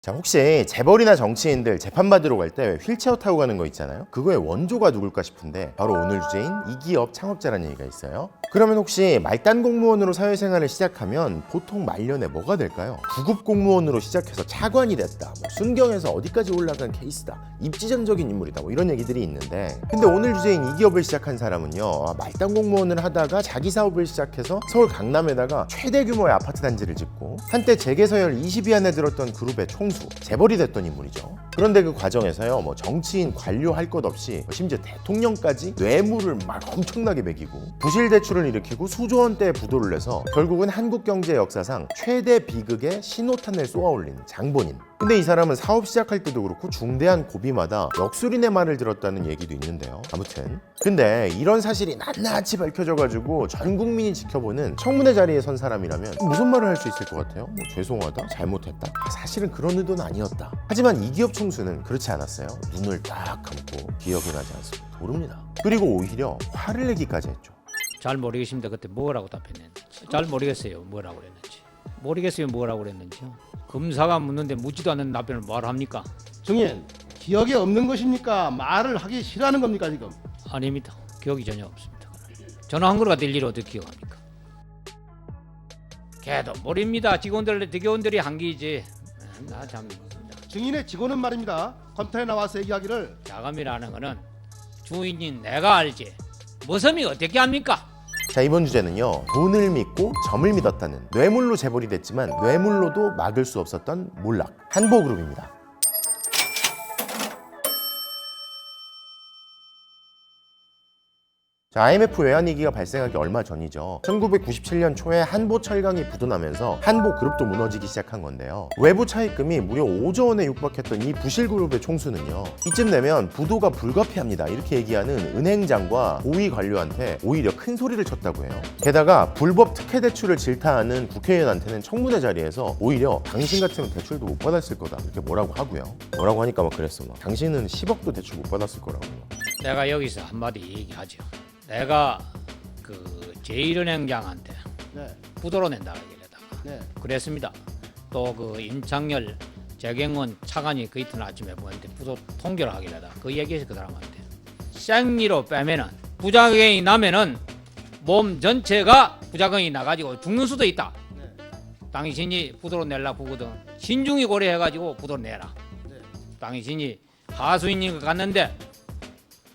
자, 혹시 재벌이나 정치인들 재판받으러 갈 때 휠체어 타고 가는 거 있잖아요. 그거의 원조가 누굴까 싶은데 바로 오늘 주제인 이기업 창업자라는 얘기가 있어요. 그러면 혹시 말단 공무원으로 사회생활을 시작하면 보통 말년에 뭐가 될까요? 구급 공무원으로 시작해서 차관이 됐다, 순경에서 어디까지 올라간 케이스다, 입지전적인 인물이다, 이런 얘기들이 있는데, 근데 오늘 주제인 이기업을 시작한 사람은요, 말단 공무원을 하다가 자기 사업을 시작해서 서울 강남에다가 최대 규모의 아파트 단지를 짓고 한때 재계서열 20위 안에 들었던 그룹의 총수, 재벌이 됐던 인물이죠. 그런데 그 과정에서요, 정치인 관료 할 것 없이 심지어 대통령까지 뇌물을 막 엄청나게 먹이고 부실 대출을 일으키고 수조 원대의 부도를 내서 결국은 한국 경제 역사상 최대 비극의 신호탄을 쏘아올린 장본인. 근데 이 사람은 사업 시작할 때도 그렇고 중대한 고비마다 역술인의 말을 들었다는 얘기도 있는데요. 아무튼 근데 이런 사실이 낱낱이 밝혀져가지고 전 국민이 지켜보는 청문회 자리에 선 사람이라면 무슨 말을 할 수 있을 것 같아요? 죄송하다, 잘못했다, 사실은 그런 의도는 아니었다. 하지만 이기업 총수는 그렇지 않았어요. 눈을 딱 감고 기억이 나지 않습니다. 모릅니다. 그리고 오히려 화를 내기까지 했죠. 잘 모르겠습니다. 그때 뭐라고 답했는지. 잘 모르겠어요. 뭐라고 그랬는지. 모르겠어요. 뭐라고 그랬는지요. 검사가 묻는데 묻지도 않는 답변을 뭘 합니까? 증인, 기억에 없는 것입니까? 말을 하기 싫어하는 겁니까 지금? 아닙니다. 기억이 전혀 없습니다. 전화 한 거가 될 일을 어떻게 기억합니까? 걔도 모릅니다. 직원들이 한 게이지. 나 참. 증인의 직원은 말입니다. 검찰에 나와서 얘기하기를 자금이라는 거는 주인인 내가 알지. 무섬이 어떻게 합니까? 자, 이번 주제는요, 돈을 믿고 점을 믿었다는, 뇌물로 재벌이 됐지만 뇌물로도 막을 수 없었던 몰락, 한보그룹입니다. 자, IMF 외환위기가 발생하기 얼마 전이죠. 1997년 초에 한보철강이 부도나면서 한보그룹도 무너지기 시작한 건데요. 외부 차입금이 무려 5조 원에 육박했던 이 부실그룹의 총수는요, 이쯤 되면 부도가 불가피합니다, 이렇게 얘기하는 은행장과 고위 관료한테 오히려 큰 소리를 쳤다고 해요. 게다가 불법 특혜 대출을 질타하는 국회의원한테는 청문회 자리에서 오히려 당신 같으면 대출도 못 받았을 거다, 이렇게 뭐라고 하고요. 뭐라고 하니까 그랬어. 당신은 10억도 대출 못 받았을 거라고. 내가 여기서 한마디 얘기하죠. 내가 그 제1은행장한테 네, 부도로 낸다 얘기하다가 네. 그랬습니다. 또 그 임창열, 재경원 차관이 그 이튿날 아침에 보는데 부도 통계를 하길래 그 얘기해서 그 사람한테 생리로 빼면은 부작용이 나면은 몸 전체가 부작용이 나가지고 죽는 수도 있다. 네. 당신이 부도로 내려고 보거든. 신중히 고려해가지고 부도로 내라. 네. 당신이 하수인인 것 같는데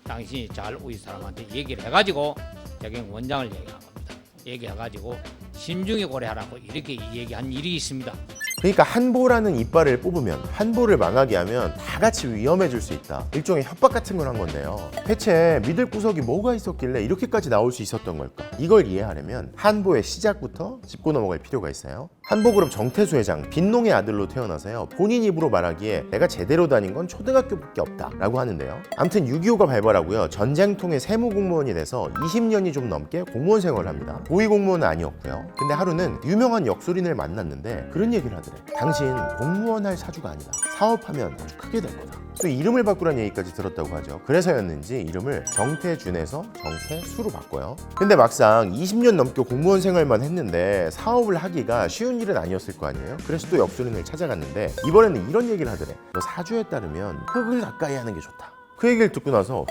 당신이 잘 우리 사람한테 얘기를 해가지고 재경 원장을 얘기한 겁니다. 얘기해가지고 신중히 고려하라고 이렇게 얘기한 일이 있습니다. 그러니까 한보라는 이빨을 뽑으면, 한보를 망하게 하면 다 같이 위험해질 수 있다, 일종의 협박 같은 걸 한 건데요. 대체 믿을 구석이 뭐가 있었길래 이렇게까지 나올 수 있었던 걸까? 이걸 이해하려면 한보의 시작부터 짚고 넘어갈 필요가 있어요. 한보그룹 정태수 회장, 빈농의 아들로 태어나서요, 본인 입으로 말하기에 내가 제대로 다닌 건 초등학교밖에 없다 라고 하는데요. 아무튼 6.25가 발발하고요, 전쟁통의 세무공무원이 돼서 20년이 좀 넘게 공무원 생활을 합니다. 고위공무원은 아니었고요. 근데 하루는 유명한 역술인을 만났는데 그런 얘기를 하더래. 당신 공무원 할 사주가 아니다, 사업하면 아주 크게 될 거다. 또 이름을 바꾸라는 얘기까지 들었다고 하죠. 그래서였는지 이름을 정태준에서 정태수로 바꿔요. 근데 막상 20년 넘게 공무원 생활만 했는데 사업을 하기가 쉬운 일은 아니었을 거 아니에요. 그래서 또 역술인을 찾아갔는데 이번에는 이런 얘기를 하더래. 너 사주에 따르면 흙을 가까이 하는 게 좋다. 그 얘기를 듣고 나서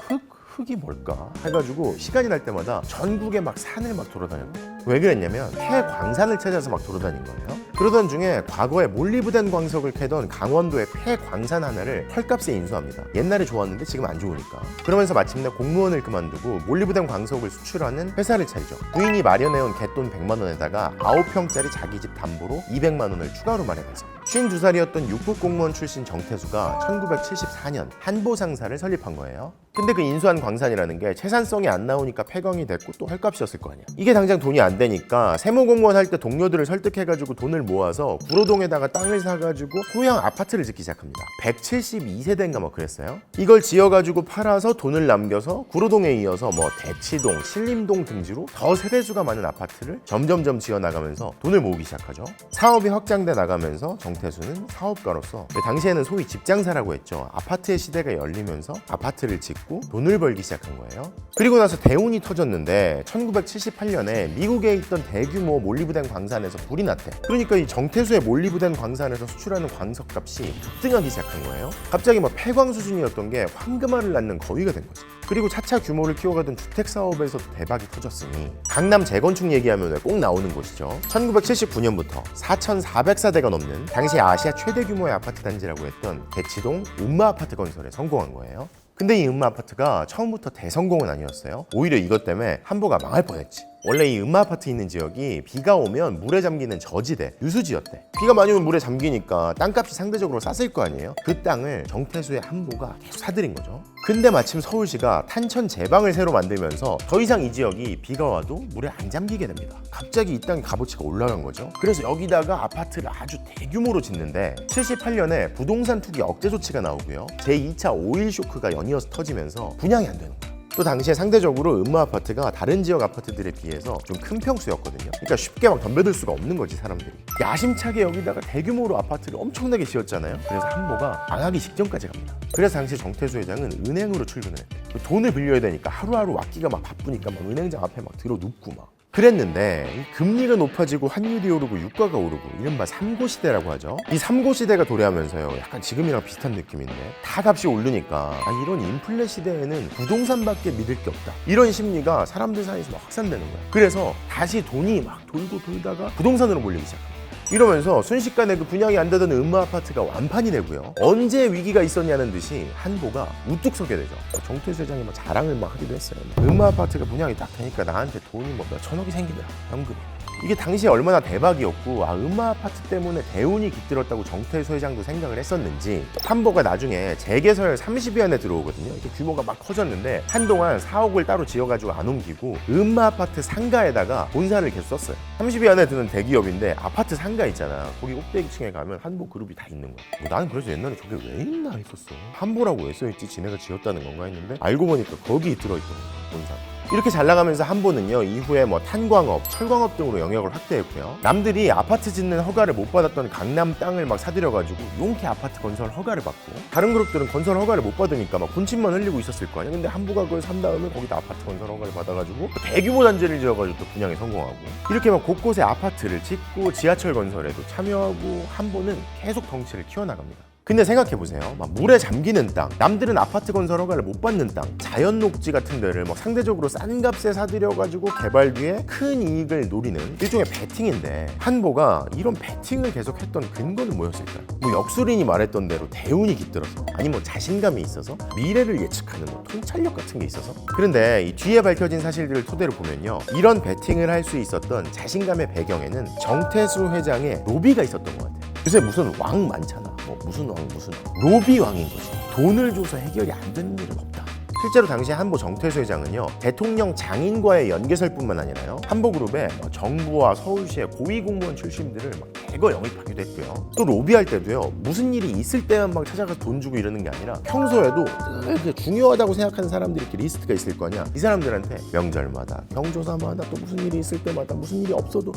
흙이 뭘까 해가지고 시간이 날 때마다 전국에 막 산을 막 돌아다녔고, 왜 그랬냐면 폐광산을 찾아서 막 돌아다닌 거예요. 그러던 중에 과거에 몰리브덴 광석을 캐던 강원도의 폐광산 하나를 헐값에 인수합니다. 옛날에 좋았는데 지금 안 좋으니까. 그러면서 마침내 공무원을 그만두고 몰리브덴 광석을 수출하는 회사를 차리죠. 부인이 마련해온 갯돈 100만 원에다가 9평짜리 자기 집 담보로 200만 원을 추가로 마련해서 52살이었던 6급 공무원 출신 정태수가 1974년 한보상사를 설립한 거예요. 근데 그 인수한 광산이라는 게 채산성이 안 나오니까 폐광이 됐고 또 헐값이었을 거 아니야. 이게 당장 돈이 안 되니까 세무공무원 할 때 동료들을 설득해가지고 돈을 모아서 구로동에다가 땅을 사가지고 소형 아파트를 짓기 시작합니다. 172세대인가 뭐 그랬어요. 이걸 지어가지고 팔아서 돈을 남겨서 구로동에 이어서 대치동, 신림동 등지로 더 세대수가 많은 아파트를 점점점 지어나가면서 돈을 모으기 시작하죠. 사업이 확장돼 나가면서 정태수는 사업가로서 당시에는 소위 집장사라고 했죠. 아파트의 시대가 열리면서 아파트를 짓고 돈을 벌기 시작한 거예요. 그리고 나서 대운이 터졌는데 1978년에 미국에 있던 대규모 몰리브덴 광산에서 불이 났대. 그러니까 이 정태수의 몰리브덴 광산에서 수출하는 광석값이 급등하기 시작한 거예요. 갑자기 막 폐광 수준이었던 게 황금알을 낳는 거위가 된 거지. 그리고 차차 규모를 키워가던 주택 사업에서도 대박이 터졌으니 강남 재건축 얘기하면 꼭 나오는 곳이죠. 1979년부터 4,400세대가 넘는 당시 아시아 최대 규모의 아파트 단지라고 했던 대치동 음마 아파트 건설에 성공한 거예요. 근데 이 음마 아파트가 처음부터 대성공은 아니었어요. 오히려 이것 때문에 한보가 망할 뻔했지. 원래 이 음마 아파트 있는 지역이 비가 오면 물에 잠기는 저지대, 유수지였대. 비가 많이 오면 물에 잠기니까 땅값이 상대적으로 쌌을 거 아니에요. 그 땅을 정태수의 한보가 계속 사들인 거죠. 근데 마침 서울시가 탄천 제방을 새로 만들면서 더 이상 이 지역이 비가 와도 물에 안 잠기게 됩니다. 갑자기 이 땅의 값어치가 올라간 거죠. 그래서 여기다가 아파트를 아주 대규모로 짓는데 78년에 부동산 투기 억제 조치가 나오고요. 제2차 오일 쇼크가 연이어서 터지면서 분양이 안 되는 거예요. 또 당시에 상대적으로 음마 아파트가 다른 지역 아파트들에 비해서 좀 큰 평수였거든요. 그러니까 쉽게 막 덤벼들 수가 없는 거지, 사람들이. 야심차게 여기다가 대규모로 아파트를 엄청나게 지었잖아요. 그래서 한보가 망하기 직전까지 갑니다. 그래서 당시 정태수 회장은 은행으로 출근을 했대. 돈을 빌려야 되니까 하루하루 왔기가 막 바쁘니까 막 은행장 앞에 막 들어 눕고 막 그랬는데 금리가 높아지고 환율이 오르고 유가가 오르고 이른바 삼고시대라고 하죠. 이 삼고시대가 도래하면서요, 약간 지금이랑 비슷한 느낌인데 다 값이 오르니까 이런 인플레 시대에는 부동산밖에 믿을 게 없다, 이런 심리가 사람들 사이에서 막 확산되는 거야. 그래서 다시 돈이 막 돌고 돌다가 부동산으로 몰리기 시작합니다. 이러면서 순식간에 그 분양이 안 되던 음마 아파트가 완판이 되고요. 언제 위기가 있었냐는 듯이 한보가 우뚝 서게 되죠. 정태수 회장이 막 자랑을 막 하기도 했어요. 음마 아파트가 분양이 딱 되니까 나한테 돈이 뭐 몇천억이 생기더라, 현금이. 이게 당시에 얼마나 대박이었고 음마 아파트 때문에 대운이 깃들었다고 정태수 회장도 생각을 했었는지 한보가 나중에 재개설 30위 안에 들어오거든요. 이게 규모가 막 커졌는데 한동안 사옥을 따로 지어가지고 안 옮기고 음마 아파트 상가에다가 본사를 계속 썼어요. 30위 안에 드는 대기업인데 아파트 상가 있잖아. 거기 꼭대기층에 가면 한보 그룹이 다 있는 거야. 나는 그래서 옛날에 저게 왜 있나 했었어. 한보라고 왜 써있지? 지네가 지었다는 건가 했는데 알고 보니까 거기 들어있던 거야, 본사. 이렇게 잘 나가면서 한보는요, 이후에 뭐 탄광업, 철광업 등으로 영역을 확대했고요. 남들이 아파트 짓는 허가를 못 받았던 강남 땅을 막 사들여가지고 용케 아파트 건설 허가를 받고, 다른 그룹들은 건설 허가를 못 받으니까 막 군침만 흘리고 있었을 거 아니야. 근데 한보가 그걸 산 다음에 거기다 아파트 건설 허가를 받아가지고 대규모 단지를 지어가지고 또 분양에 성공하고, 이렇게 막 곳곳에 아파트를 짓고 지하철 건설에도 참여하고 한보는 계속 덩치를 키워나갑니다. 근데 생각해보세요. 막 물에 잠기는 땅, 남들은 아파트 건설 허가를 못 받는 땅, 자연 녹지 같은 데를 막 상대적으로 싼 값에 사들여가지고 개발 뒤에 큰 이익을 노리는 일종의 베팅인데, 한보가 이런 베팅을 계속했던 근거는 뭐였을까요? 뭐 역술인이 말했던 대로 대운이 깃들어서, 아니 뭐 자신감이 있어서, 미래를 예측하는 뭐 통찰력 같은 게 있어서. 그런데 이 뒤에 밝혀진 사실들을 토대로 보면요, 이런 베팅을 할 수 있었던 자신감의 배경에는 정태수 회장의 로비가 있었던 것 같아요. 요새 무슨 왕 많잖아. 뭐 무슨 왕 무슨 로비 왕인 거지. 돈을 줘서 해결이 안 되는 일은 없다. 실제로 당시 한보 정태수 회장은요, 대통령 장인과의 연계설뿐만 아니라요, 한보그룹에 정부와 서울시의 고위공무원 출신들을 막 대거 영입하기도 했고요. 또 로비할 때도요, 무슨 일이 있을 때만 막 찾아가서 돈 주고 이러는 게 아니라 평소에도 늘 중요하다고 생각하는 사람들이 이렇게 리스트가 있을 거냐, 이 사람들한테 명절마다 경조사마다 또 무슨 일이 있을 때마다 무슨 일이 없어도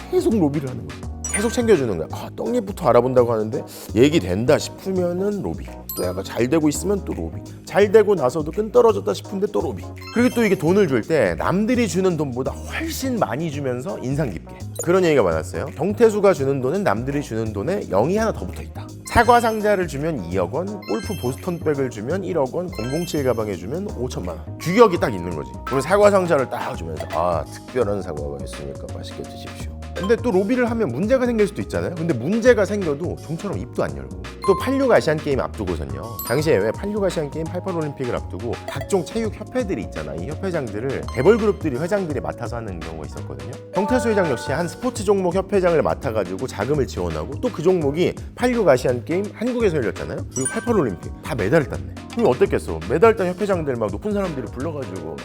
계속 로비를 하는 거죠. 계속 챙겨주는 거야. 떡잎부터 알아본다고 하는데 얘기 된다 싶으면은 로비, 또 약간 잘 되고 있으면 또 로비, 잘 되고 나서도 끈 떨어졌다 싶은데 또 로비. 그리고 또 이게 돈을 줄 때 남들이 주는 돈보다 훨씬 많이 주면서 인상 깊게, 그런 얘기가 많았어요. 정태수가 주는 돈은 남들이 주는 돈에 0이 하나 더 붙어있다. 사과 상자를 주면 2억 원, 골프 보스턴백을 주면 1억 원, 007 가방에 주면 5천만 원. 규격이 딱 있는 거지. 그럼 사과 상자를 딱 주면서 특별한 사과가 있으니까 맛있게 드십시오. 근데 또 로비를 하면 문제가 생길 수도 있잖아요. 근데 문제가 생겨도 좀처럼 입도 안 열고. 또 86 아시안게임 앞두고선요, 당시에 왜 86 아시안게임 88 올림픽을 앞두고 각종 체육 협회들이 있잖아. 이 협회장들을 재벌그룹들이 회장들이 맡아서 하는 경우가 있었거든요. 정태수 회장 역시 한 스포츠 종목 협회장을 맡아가지고 자금을 지원하고, 또 그 종목이 86 아시안게임 한국에서 열렸잖아요. 그리고 88 올림픽 다 메달을 땄네. 그럼 어땠겠어? 메달 딴 협회장들 막 높은 사람들이 불러가지고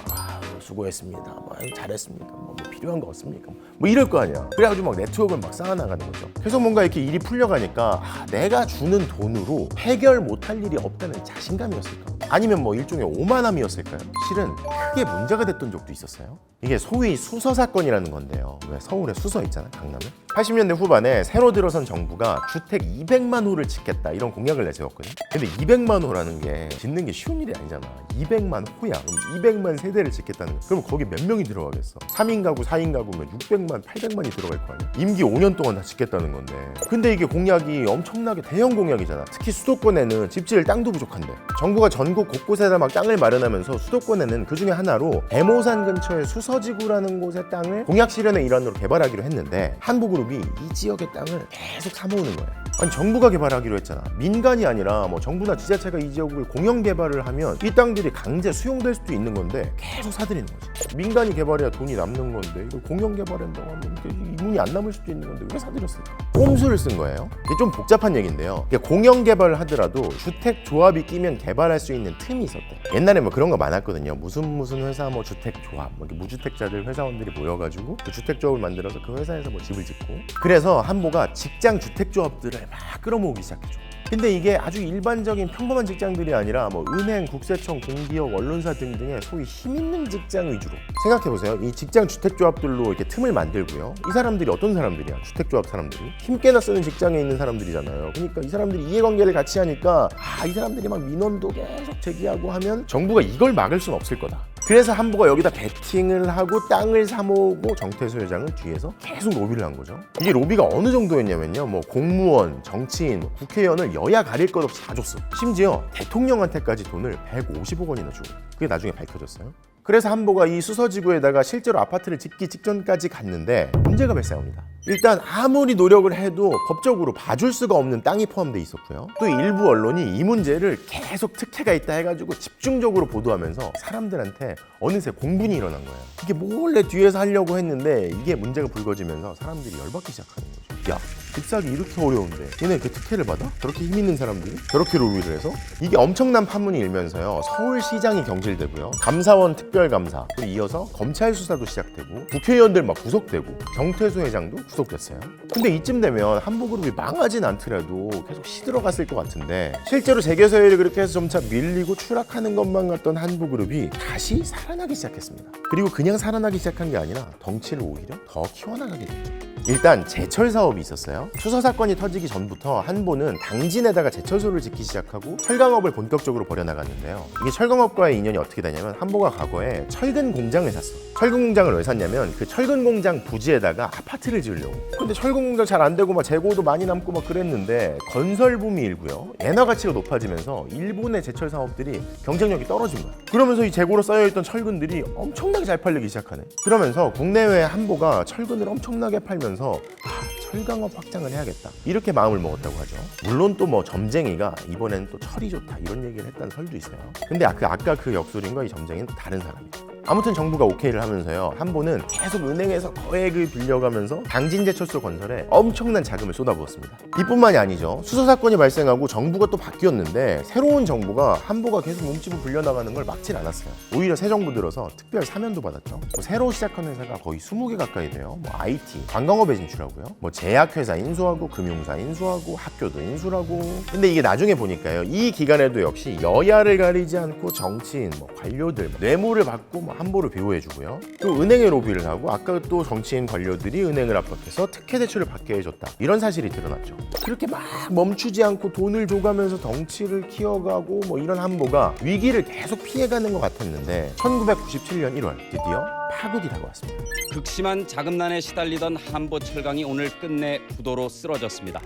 수고했습니다, 잘했습니다, 뭐 필요한 거 없습니까? 뭐 이럴 거 아니야. 그래가지고 막 네트워크를 막 쌓아나가는 거죠. 계속 뭔가 이렇게 일이 풀려가니까 내가 주는 돈으로 해결 못할 일이 없다는 자신감이었을까? 아니면 뭐 일종의 오만함이었을까요? 실은 크게 문제가 됐던 적도 있었어요. 이게 소위 수서 사건이라는 건데요. 왜 서울에 수서 있잖아요, 강남에. 80년대 후반에 새로 들어선 정부가 주택 200만 호를 짓겠다 이런 공약을 내세웠거든요. 근데 200만 호라는 게 짓는 게 쉬운 일이 아니잖아. 200만 호야. 그럼 200만 세대를 짓겠다는 거. 그럼 거기 몇 명이 들어가겠어? 3인 가구, 4인 가구면 600만, 800만이 들어갈 거 아니야? 임기 5년 동안 다 짓겠다는 건데. 근데 이게 공약이 엄청나게 대형 공약이잖아. 특히 수도권에는 집 지을 땅도 부족한데. 정부가 전국 곳곳에다 막 땅을 마련하면서 수도권에는 그 중에 하나로 대모산 근처의 수서지구라는 곳의 땅을 공약 실현의 일환으로 개발하기로 했는데 한보그룹이 이 지역의 땅을 계속 사모으는 거예요. 아니 정부가 개발하기로 했잖아. 민간이 아니라 뭐 정부나 지자체가 이 지역을 공영 개발을 하면 이 땅들이 강제 수용될 수도 있는 건데 계속 사들이는 거지. 민간이 개발해야 돈이 남는 건데 이걸 공영 개발한다고 하면 이 문이 안 남을 수도 있는 건데 왜 사들였을까? 꼼수를 쓴 거예요. 이게 좀 복잡한 얘기인데요. 이게 공영 개발을 하더라도 주택 조합이 끼면 개발할 수 있는 틈이 있었대. 옛날에 뭐 그런 거 많았거든요. 무슨 회사 뭐 주택 조합, 뭐 무주택자들 회사원들이 모여가지고 그 주택 조합을 만들어서 그 회사에서 뭐 집을 짓고. 그래서 한보가 직장 주택 조합들을 막 끌어모으기 시작해줘. 근데 이게 아주 일반적인 평범한 직장들이 아니라 뭐 은행, 국세청, 공기업, 언론사 등등의 소위 힘 있는 직장 위주로 생각해보세요. 이 직장 주택조합들로 이렇게 틈을 만들고요. 이 사람들이 어떤 사람들이야? 주택조합 사람들이 힘께나 쓰는 직장에 있는 사람들이잖아요. 그러니까 이 사람들이 이해관계를 같이 하니까 이 사람들이 막 민원도 계속 제기하고 하면 정부가 이걸 막을 수는 없을 거다. 그래서 한보가 여기다 베팅을 하고 땅을 사모으고 정태수 회장은 뒤에서 계속 로비를 한 거죠. 이게 로비가 어느 정도였냐면요. 뭐 공무원, 정치인, 국회의원을 여야 가릴 것 없이 다 줬어. 심지어 대통령한테까지 돈을 150억 원이나 주고. 그게 나중에 밝혀졌어요. 그래서 한보가 이 수서지구에다가 실제로 아파트를 짓기 직전까지 갔는데 문제가 발생합니다. 일단 아무리 노력을 해도 법적으로 봐줄 수가 없는 땅이 포함되어 있었고요. 또 일부 언론이 이 문제를 계속 특혜가 있다 해가지고 집중적으로 보도하면서 사람들한테 어느새 공분이 일어난 거예요. 이게 몰래 뒤에서 하려고 했는데 이게 문제가 불거지면서 사람들이 열받기 시작하는 거죠. 야, 집 사기 이렇게 어려운데 얘네 이렇게 특혜를 받아? 저렇게 힘 있는 사람들이? 저렇게 로비를 해서? 이게 엄청난 파문이 일면서요. 서울시장이 경질되고요. 감사원 특별감사, 그리고 이어서 검찰 수사도 시작되고 국회의원들 막 구속되고 정태수 회장도 구속됐어요. 근데 이쯤 되면 한보그룹이 망하진 않더라도 계속 시들어갔을 것 같은데 실제로 재계서열이 그렇게 해서 점차 밀리고 추락하는 것만 같던 한보그룹이 다시 살아나기 시작했습니다. 그리고 그냥 살아나기 시작한 게 아니라 덩치를 오히려 더 키워나가게 됩니다. 일단 제철 사업이 있었어요. 수서 사건이 터지기 전부터 한보는 당진에다가 제철소를 짓기 시작하고 철강업을 본격적으로 벌여나갔는데요. 이게 철강업과의 인연이 어떻게 되냐면 한보가 과거에 철근 공장을 샀어. 철근 공장을 왜 샀냐면 그 철근 공장 부지에다가 아파트를 지으려고. 근데 철근 공장 잘 안 되고 막 재고도 많이 남고 막 그랬는데 건설 붐이 일고요. 엔화 가치가 높아지면서 일본의 제철 사업들이 경쟁력이 떨어진 거야. 그러면서 이 재고로 쌓여있던 철근들이 엄청나게 잘 팔리기 시작하네. 그러면서 국내외 한보가 철근을 엄청나게 팔면서 철강업 확장을 해야겠다 이렇게 마음을 먹었다고 하죠. 물론 또 뭐 점쟁이가 이번에는 또 철이 좋다 이런 얘기를 했다는 설도 있어요. 근데 아까 그 역술인과 이 점쟁이는 또 다른 사람이에요. 아무튼 정부가 오케이를 하면서요. 한보는 계속 은행에서 거액을 빌려가면서 당진제철소 건설에 엄청난 자금을 쏟아부었습니다. 이뿐만이 아니죠. 수소 사건이 발생하고 정부가 또 바뀌었는데 새로운 정부가 한보가 계속 몸집을 불려나가는 걸 막질 않았어요. 오히려 새 정부 들어서 특별 사면도 받았죠. 새로 시작한 회사가 거의 20개 가까이 돼요. 뭐 IT, 관광업에 진출하고요. 뭐 제약회사 인수하고 금융사 인수하고 학교도 인수하고. 근데 이게 나중에 보니까요. 이 기간에도 역시 여야를 가리지 않고 정치인, 뭐 관료들, 뇌물을 받고 뭐 한보를 비호해주고요. 또 은행에 로비를 하고 아까 또 정치인 관료들이 은행을 압박해서 특혜 대출을 받게 해줬다. 이런 사실이 드러났죠. 그렇게 막 멈추지 않고 돈을 줘가면서 덩치를 키워가고 뭐 이런 한보가 위기를 계속 피해가는 것 같았는데 1997년 1월 드디어 파국이 다가왔습니다. 극심한 자금난에 시달리던 한보철강이 오늘 끝내 부도로 쓰러졌습니다.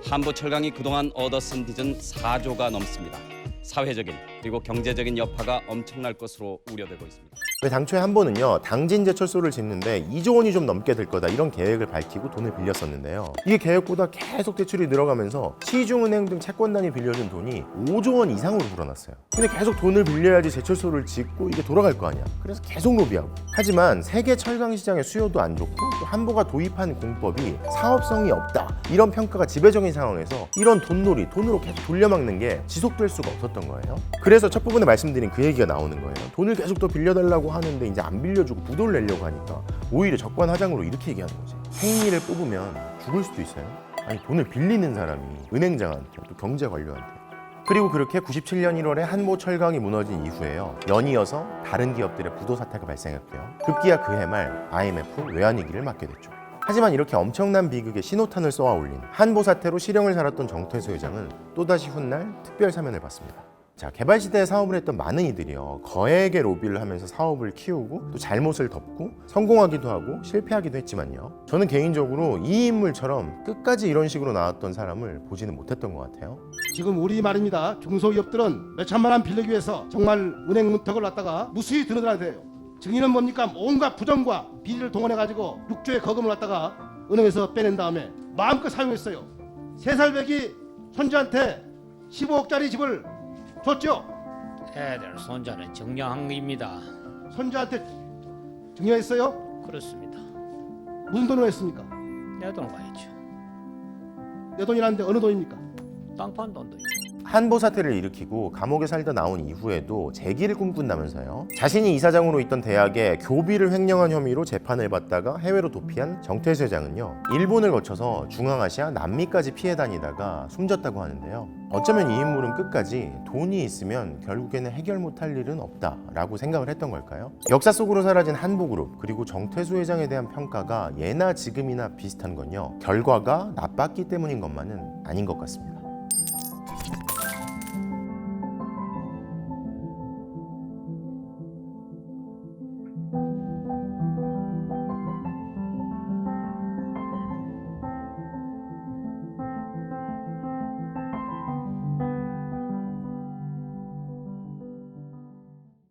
한보철강이 그동안 얻어쓴 빚은 4조가 넘습니다. 사회적인 그리고 경제적인 여파가 엄청날 것으로 우려되고 있습니다. 당초에 한보는요 당진제철소를 짓는데 2조 원이 좀 넘게 들 거다 이런 계획을 밝히고 돈을 빌렸었는데요. 이게 계획보다 계속 대출이 늘어가면서 시중은행 등 채권단이 빌려준 돈이 5조 원 이상으로 불어났어요. 근데 계속 돈을 빌려야지 제철소를 짓고 이게 돌아갈 거 아니야. 그래서 계속 로비하고. 하지만 세계 철강 시장의 수요도 안 좋고 또 한보가 도입한 공법이 사업성이 없다 이런 평가가 지배적인 상황에서 이런 돈놀이, 돈으로 계속 돌려막는 게 지속될 수가 없었던 거예요. 그래서 첫 부분에 말씀드린 그 얘기가 나오는 거예요. 돈을 계속 더 빌려달라고 하는데 이제 안 빌려주고 부도를 내려고 하니까 오히려 적반하장으로 이렇게 얘기하는 거지. 생리를 뽑으면 죽을 수도 있어요. 아니 돈을 빌리는 사람이 은행장한테 또 경제관료한테 그리고 그렇게 97년 1월에 한보 철강이 무너진 이후에요. 연이어서 다른 기업들의 부도 사태가 발생했고요. 급기야 그해 말 IMF 외환위기를 맞게 됐죠. 하지만 이렇게 엄청난 비극에 신호탄을 쏘아 올린 한보 사태로 실형을 살았던 정태수 회장은 또다시 훗날 특별 사면을 받습니다. 자, 개발 시대에 사업을 했던 많은 이들이요, 거액의 로비를 하면서 사업을 키우고 또 잘못을 덮고 성공하기도 하고 실패하기도 했지만요, 저는 개인적으로 이 인물처럼 끝까지 이런 식으로 나왔던 사람을 보지는 못했던 것 같아요. 지금 우리 말입니다. 중소기업들은 몇 천만 원 빌리기 위해서 정말 은행 문턱을 놨다가 무수히 드러나야 돼요. 증인은 뭡니까? 온갖 부정과 비리를 동원해가지고 6조의 거금을 갖다가 은행에서 빼낸 다음에 마음껏 사용했어요. 3살 배기 손주한테 15억짜리 집을 줬죠. 애들 손자는 정량한 겁니다. 손주한테 증여했어요. 그렇습니다. 무슨 돈으로 했습니까? 내 돈 가야죠. 내 돈이라는데 어느 돈입니까? 땅판 돈도 있죠. 한보 사태를 일으키고 감옥에 살다 나온 이후에도 재기를 꿈꾼다면서요. 자신이 이사장으로 있던 대학에 교비를 횡령한 혐의로 재판을 받다가 해외로 도피한 정태수 회장은요, 일본을 거쳐서 중앙아시아 남미까지 피해 다니다가 숨졌다고 하는데요. 어쩌면 이 인물은 끝까지 돈이 있으면 결국에는 해결 못할 일은 없다라고 생각을 했던 걸까요? 역사 속으로 사라진 한보그룹 그리고 정태수 회장에 대한 평가가 예나 지금이나 비슷한 건요, 결과가 나빴기 때문인 것만은 아닌 것 같습니다.